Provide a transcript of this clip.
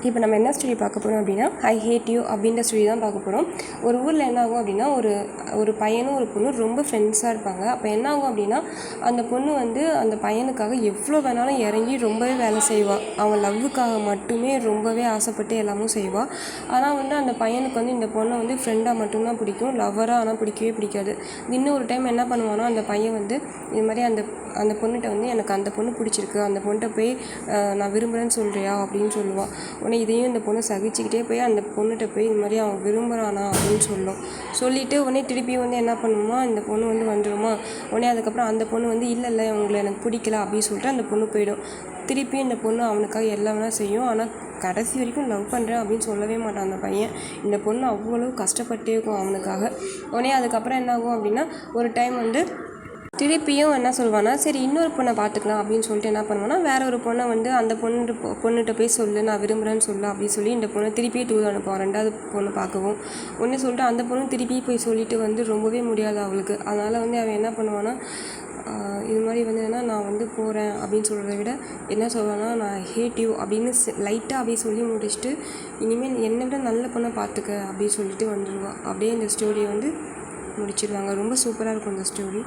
இப்போ நம்ம என்ன ஸ்டோரி பார்க்க போகிறோம் அப்படின்னா, ஐ ஹேட் யூ அப்படின்ற ஸ்டோரி தான் பார்க்க போகிறோம். ஒரு ஊரில் என்ன ஆகும் அப்படின்னா, ஒரு பையனும் ஒரு பொண்ணும் ரொம்ப ஃப்ரெண்ட்ஸாக இருப்பாங்க. அப்போ என்ன ஆகும் அப்படின்னா, அந்த பொண்ணு வந்து அந்த பையனுக்காக எவ்வளோ வேணாலும் இறங்கி ரொம்பவே வேலை செய்வாள். அவன் லவ்வுக்காக மட்டுமே ரொம்பவே ஆசைப்பட்டு எல்லாமும் செய்வாள். ஆனால் வந்து அந்த பையனுக்கு வந்து இந்த பொண்ணை வந்து ஃப்ரெண்டாக மட்டும்தான் பிடிக்கும், லவ்வராக ஆனால் பிடிக்கவே பிடிக்காது. இன்னும் ஒரு டைம் என்ன பண்ணுவானோ, அந்த பையன் வந்து இது மாதிரி அந்த பொண்ணுகிட்ட வந்து எனக்கு அந்த பொண்ணு பிடிச்சிருக்கு, அந்த பொண்ணுகிட்ட போய் நான் விரும்புகிறேன்னு சொல்கிறியா அப்படின்னு சொல்லுவாள். உடனே இதையும் இந்த பொண்ணு சகிச்சுக்கிட்டே போய் அந்த பொண்ணுகிட்ட போய் இது மாதிரி அவன் விரும்புகிறானா அப்படின்னு சொல்லிவிட்டு உடனே திருப்பியும் வந்து என்ன பண்ணுமா, இந்த பொண்ணு வந்து வந்துடுமா. உடனே அதுக்கப்புறம் அந்த பொண்ணு வந்து இல்லை உங்களை எனக்கு பிடிக்கல அப்படின்னு சொல்லிட்டு அந்த பொண்ணு போயிடும். திருப்பியும் இந்த பொண்ணு அவனுக்காக எல்லாம் வேணால் செய்யும். ஆனால் கடைசி வரைக்கும் லவ் பண்ணுறேன் அப்படின்னு சொல்லவே மாட்டான் அந்த பையன். இந்த பொண்ணு அவ்வளோ கஷ்டப்பட்டே இருக்கும் அவனுக்காக. உடனே அதுக்கப்புறம் என்ன ஆகும் அப்படின்னா, ஒரு டைம் வந்து திருப்பியும் என்ன சொல்லுவானா, சரி இன்னொரு பொண்ணை பார்த்துக்கலாம் அப்படின்னு சொல்லிட்டு என்ன பண்ணுவானா, வேற ஒரு பொண்ணை வந்து அந்த பொண்ணுகிட்ட போய் சொல்லு, நான் விரும்புகிறேன்னு சொல்லு அப்படின்னு சொல்லி இந்த பொண்ணை திருப்பி டூர் அனுப்புவான் ரெண்டாவது பொண்ணு பார்க்கவும். ஒன்று சொல்லிட்டு அந்த பொண்ணு திருப்பி போய் சொல்லிட்டு வந்து ரொம்பவே முடியாது அவளுக்கு. அதனால் வந்து அவன் என்ன பண்ணுவானா, இது மாதிரி வந்து என்னன்னா நான் வந்து போகிறேன் அப்படின்னு சொல்கிறத விட என்ன சொல்லுவானா, நான் ஹேட் யூ அப்படின்னு லைட்டாக அப்படியே சொல்லி முடிச்சுட்டு, இனிமேல் என்னை விட நல்ல பொண்ணை பார்த்துக்க அப்படின்னு சொல்லிட்டு வந்துடுவாள். அப்படியே இந்த ஸ்டோரியை வந்து முடிச்சிடுவாங்க. ரொம்ப சூப்பராக இருக்கும் இந்த ஸ்டோரி.